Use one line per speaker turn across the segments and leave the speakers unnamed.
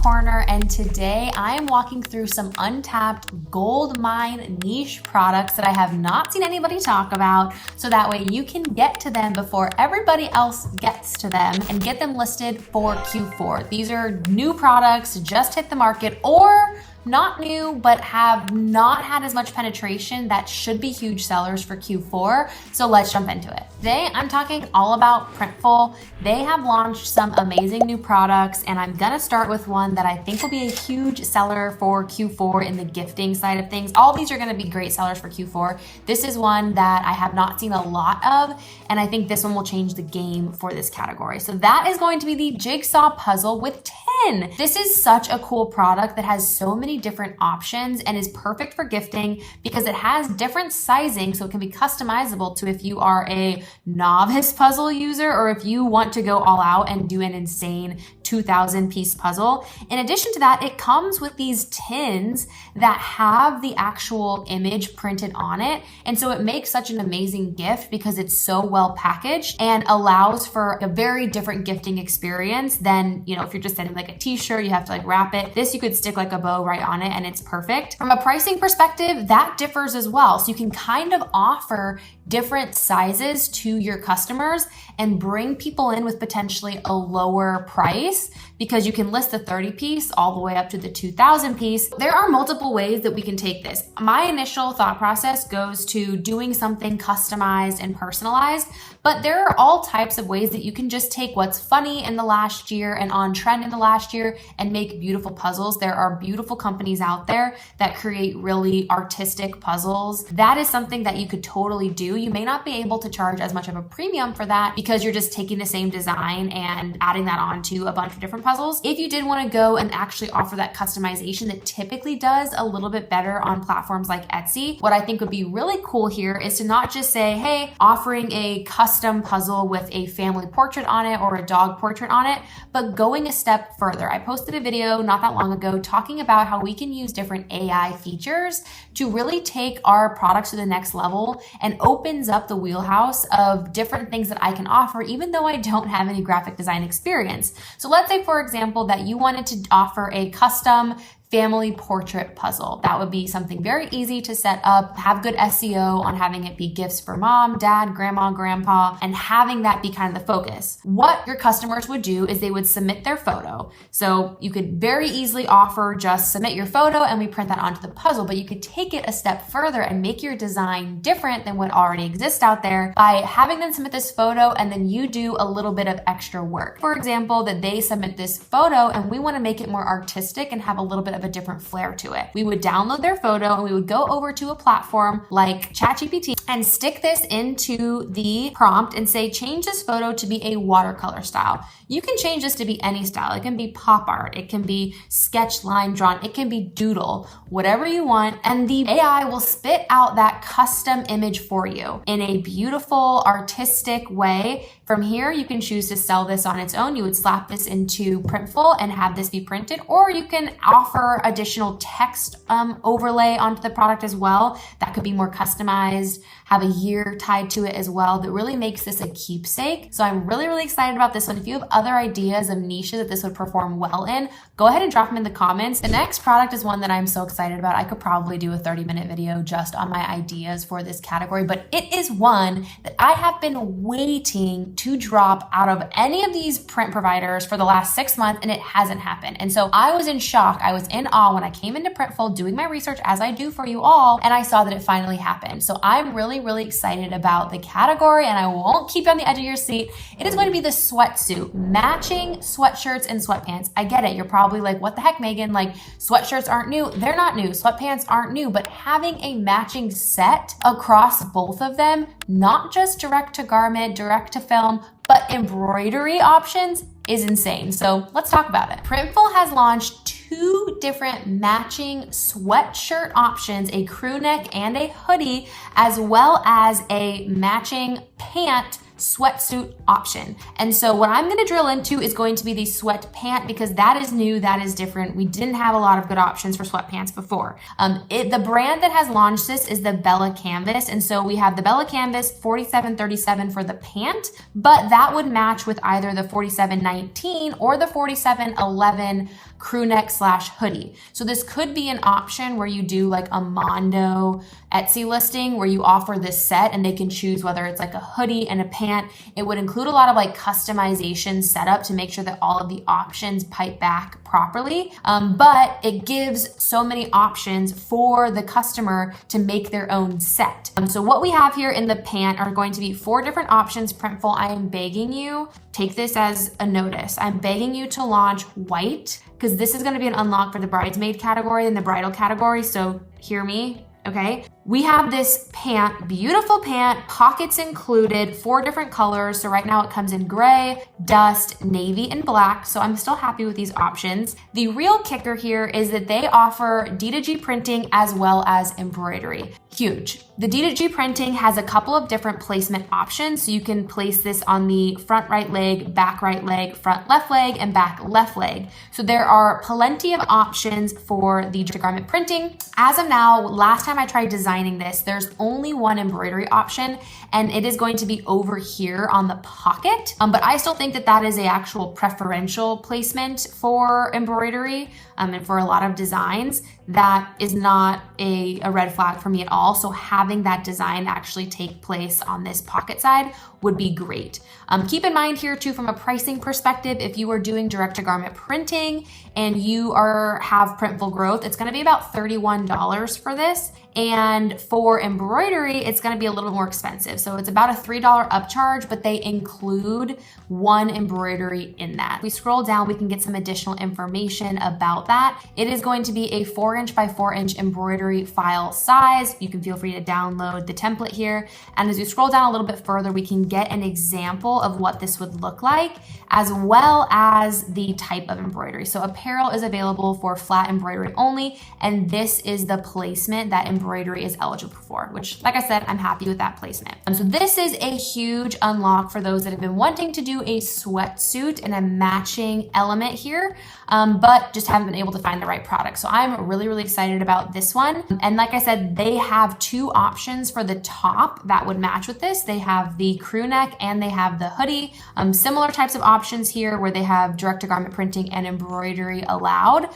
corner, and today I am walking through some untapped gold mine niche products that I have not seen anybody talk about, so that way you can get to them before everybody else gets to them and get them listed for Q4. These are new products, just hit the market, or not new, but have not had as much penetration that should be huge sellers for Q4. So let's jump into it. Today, I'm talking all about Printful. They have launched some amazing new products, and I'm gonna start with one that I think will be a huge seller for Q4 in the gifting side of things. All these are gonna be great sellers for Q4. This is one that I have not seen a lot of, and I think this one will change the game for this category. So that is going to be the jigsaw puzzle with 10. This is such a cool product that has so many different options and is perfect for gifting because it has different sizing, so it can be customizable to if you are a novice puzzle user or if you want to go all out and do an insane 2,000 piece puzzle. In addition to that, it comes with these tins that have the actual image printed on it. And so it makes such an amazing gift because it's so well packaged and allows for a very different gifting experience than, if you're just sending like a t-shirt, you have to like wrap it. This you could stick like a bow right on it and it's perfect. From a pricing perspective, that differs as well. So you can kind of offer different sizes to your customers and bring people in with potentially a lower price because you can list the 30 piece all the way up to the 2,000 piece. There are multiple ways that we can take this. My initial thought process goes to doing something customized and personalized, but there are all types of ways that you can just take what's funny in the last year and on trend in the last year and make beautiful puzzles. There are beautiful companies out there that create really artistic puzzles. That is something that you could totally do. You may not be able to charge as much of a premium for that because you're just taking the same design and adding that onto a bunch of different puzzles. If you did want to go and actually offer that customization that typically does a little bit better on platforms like Etsy, what I think would be really cool here is to not just say, hey, offering a custom puzzle with a family portrait on it or a dog portrait on it, but going a step further. I posted a video not that long ago talking about how we can use different AI features to really take our products to the next level and opens up the wheelhouse of different things that I can offer, even though I don't have any graphic design experience. So let's say, for example, that you wanted to offer a custom family portrait puzzle. That would be something very easy to set up, have good SEO on having it be gifts for mom, dad, grandma, grandpa, and having that be kind of the focus. What your customers would do is they would submit their photo. So you could very easily offer just submit your photo and we print that onto the puzzle, but you could take it a step further and make your design different than what already exists out there by having them submit this photo and then you do a little bit of extra work. For example, that they submit this photo and we want to make it more artistic and have a little bit of a different flair to it. We would download their photo and we would go over to a platform like ChatGPT and stick this into the prompt and say, change this photo to be a watercolor style. You can change this to be any style. It can be pop art. It can be sketch line drawn. It can be doodle, whatever you want. And the AI will spit out that custom image for you in a beautiful, artistic way. From here, you can choose to sell this on its own. You would slap this into Printful and have this be printed, or you can offer additional text overlay onto the product as well. That could be more customized, have a year tied to it as well. That really makes this a keepsake. So I'm really, really excited about this one. If you have other ideas of niches that this would perform well in, go ahead and drop them in the comments. The next product is one that I'm so excited about. I could probably do a 30-minute video just on my ideas for this category, but it is one that I have been waiting to drop out of any of these print providers for the last 6 months, and it hasn't happened. And so I was in shock. I was in awe when I came into Printful doing my research as I do for you all, and I saw that it finally happened. So I'm really, really excited about the category, and I won't keep you on the edge of your seat. It is going to be the sweatsuit, matching sweatshirts and sweatpants. I get it. You're probably like, what the heck, Megan? Like, sweatshirts aren't new. They're not new. Sweatpants aren't new, but having a matching set across both of them, not just direct to garment, direct to film, but embroidery options is insane. So let's talk about it. Printful has launched 2 different matching sweatshirt options, a crew neck and a hoodie, as well as a matching pant sweatsuit option. And so what I'm gonna drill into is going to be the sweat pant, because that is new, that is different. We didn't have a lot of good options for sweatpants before. The brand that has launched this is the Bella Canvas. And so we have the Bella Canvas 4737 for the pant, but that would match with either the 4719 or the 4711 crew neck / hoodie. So this could be an option where you do like a Mondo Etsy listing where you offer this set and they can choose whether it's like a hoodie and a pant. It would include a lot of like customization setup to make sure that all of the options pipe back properly. But it gives so many options for the customer to make their own set. So what we have here in the pant are going to be 4 different options. Printful, I am begging you, take this as a notice. I'm begging you to launch white, because this is going to be an unlock for the bridesmaid category and the bridal category. So hear me. Okay, we have this pant, beautiful pant, pockets included, 4 different colors. So right now it comes in gray, dust, navy, and black. So I'm still happy with these options. The real kicker here is that they offer D2G printing as well as embroidery. Huge. The D2G printing has a couple of different placement options. So you can place this on the front right leg, back right leg, front left leg, and back left leg. So there are plenty of options for the garment printing. As of now, last time I tried designing this, there's only one embroidery option, and it is going to be over here on the pocket. But I still think that that is a actual preferential placement for embroidery and for a lot of designs. That is not a red flag for me at all. So having that design actually take place on this pocket side would be great. Keep in mind here too, from a pricing perspective, if you are doing direct to garment printing and you have Printful growth, it's going to be about $31 for this. And for embroidery, it's going to be a little more expensive. So it's about a $3 upcharge, but they include one embroidery in that. If we scroll down, we can get some additional information about that. It is going to be a 4" by 4" embroidery file size. You can feel free to download the template here. And as we scroll down a little bit further, we can get an example of what this would look like, as well as the type of embroidery. So apparel is available for flat embroidery only, and this is the placement that embroidery is eligible for, which, like I said, I'm happy with that placement. So this is a huge unlock for those that have been wanting to do a sweatsuit and a matching element here, but just haven't been able to find the right product. So I'm really, really excited about this one. And like I said, they have 2 options for the top that would match with this. They have the crew neck and they have the hoodie. Similar types of options here where they have direct to garment printing and embroidery allowed.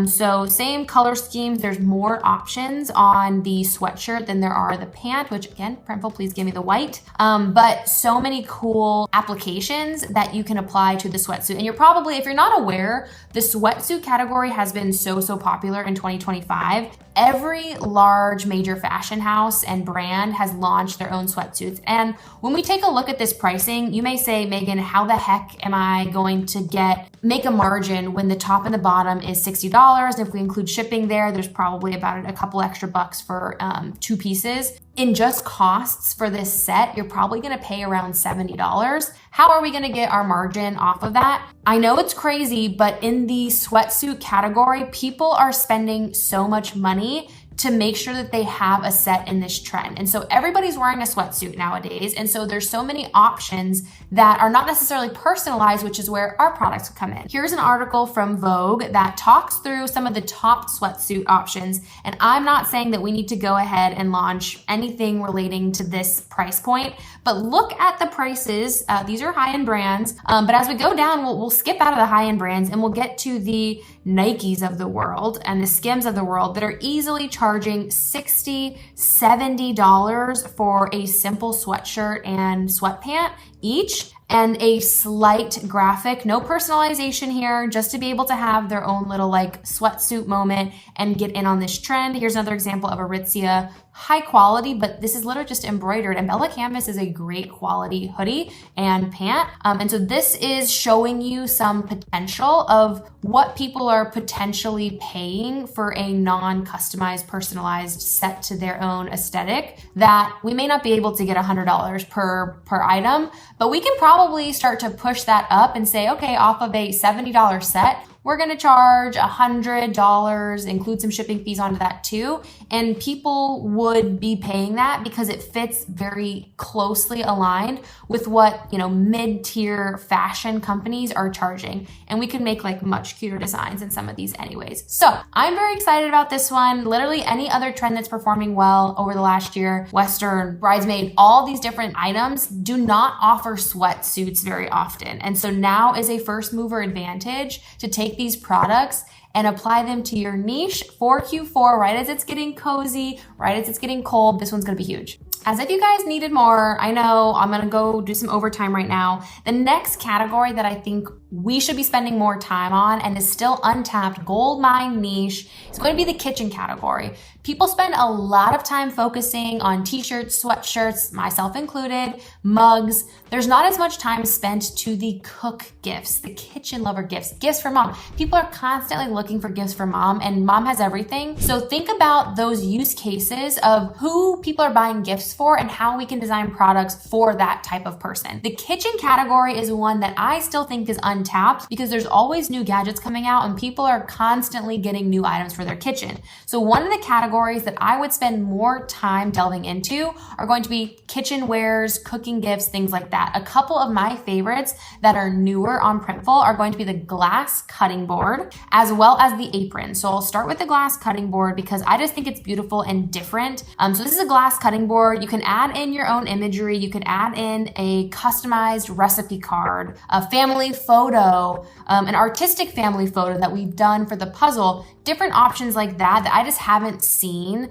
So same color schemes. There's more options on the sweatshirt than there are the pant, which again, Printful, please give me the white. But so many cool applications that you can apply to the sweatsuit. And you're probably, if you're not aware, the sweatsuit category has been so popular in 2025. Every large major fashion house and brand has launched their own sweatsuits. And when we take a look at this pricing, you may say, Megan, how the heck am I going to make a margin when the top and the bottom is $60? If we include shipping there, there's probably about a couple extra bucks for 2 pieces. In just costs for this set, you're probably gonna pay around $70. How are we gonna get our margin off of that? I know it's crazy, but in the sweatsuit category, people are spending so much money to make sure that they have a set in this trend. And so everybody's wearing a sweatsuit nowadays. And so there's so many options that are not necessarily personalized, which is where our products come in. Here's an article from Vogue that talks through some of the top sweatsuit options. And I'm not saying that we need to go ahead and launch anything relating to this price point, but look at the prices. These are high-end brands. But as we go down, we'll skip out of the high-end brands and we'll get to the Nikes of the world and the Skims of the world that are easily charging $60, $70 for a simple sweatshirt and sweatpant each, and a slight graphic, no personalization here, just to be able to have their own little like sweatsuit moment and get in on this trend. Here's another example of Aritzia, high quality, but this is literally just embroidered. And Bella Canvas is a great quality hoodie and pant. And so this is showing you some potential of what people are potentially paying for a non-customized, personalized set to their own aesthetic that we may not be able to get $100 per item, but we can probably start to push that up and say, okay, off of a $70 set, we're going to charge $100, include some shipping fees onto that too. And people would be paying that because it fits very closely aligned with what, mid-tier fashion companies are charging. And we can make like much cuter designs in some of these anyways. So I'm very excited about this one. Literally any other trend that's performing well over the last year, Western, bridesmaid, all these different items do not offer sweatsuits very often. And so now is a first mover advantage to take these products and apply them to your niche for Q4, right as it's getting cozy, right as it's getting cold. This one's gonna be huge. As if you guys needed more, I know I'm gonna go do some overtime right now. The next category that I think we should be spending more time on and is still untapped gold mine niche is going to be the kitchen category. People spend a lot of time focusing on t-shirts, sweatshirts, myself included, mugs. There's not as much time spent to the cook gifts, the kitchen lover gifts, gifts for mom. People are constantly looking for gifts for mom, and mom has everything. So think about those use cases of who people are buying gifts for and how we can design products for that type of person. The kitchen category is one that I still think is untapped because there's always new gadgets coming out and people are constantly getting new items for their kitchen. So one of the categories that I would spend more time delving into are going to be kitchenwares, cooking gifts, things like that. A couple of my favorites that are newer on Printful are going to be the glass cutting board as well as the apron. So I'll start with the glass cutting board because I just think it's beautiful and different. So this is a glass cutting board. You can add in your own imagery. You can add in a customized recipe card, a family photo, an artistic family photo that we've done for the puzzle, different options like that I just haven't seen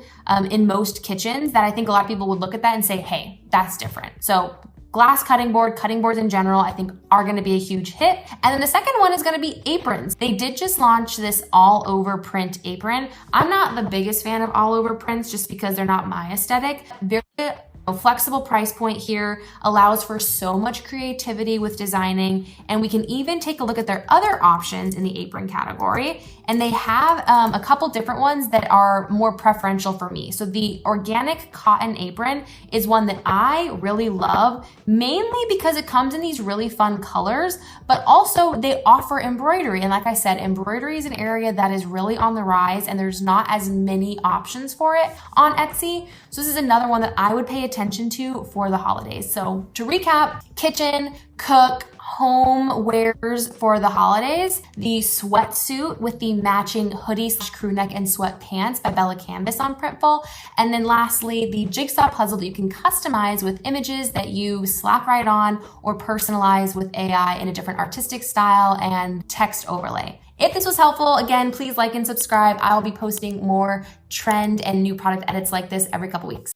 in most kitchens that I think a lot of people would look at that and say, hey, that's different. So glass cutting board, cutting boards in general, I think are gonna be a huge hit. And then the second one is gonna be aprons. They did just launch this all over print apron. I'm not the biggest fan of all over prints just because they're not my aesthetic. Very flexible price point here, allows for so much creativity with designing, and we can even take a look at their other options in the apron category. And they have a couple different ones that are more preferential for me. So the organic cotton apron is one that I really love, mainly because it comes in these really fun colors, but also they offer embroidery. And like I said, embroidery is an area that is really on the rise and there's not as many options for it on Etsy. So this is another one that I would pay attention to for the holidays. So to recap, kitchen, cook, home wares for the holidays, the sweatsuit with the matching hoodie, crew neck, and sweatpants by Bella Canvas on Printful. And then lastly, the jigsaw puzzle that you can customize with images that you slap right on or personalize with AI in a different artistic style and text overlay. If this was helpful, again, please like and subscribe. I will be posting more trend and new product edits like this every couple weeks.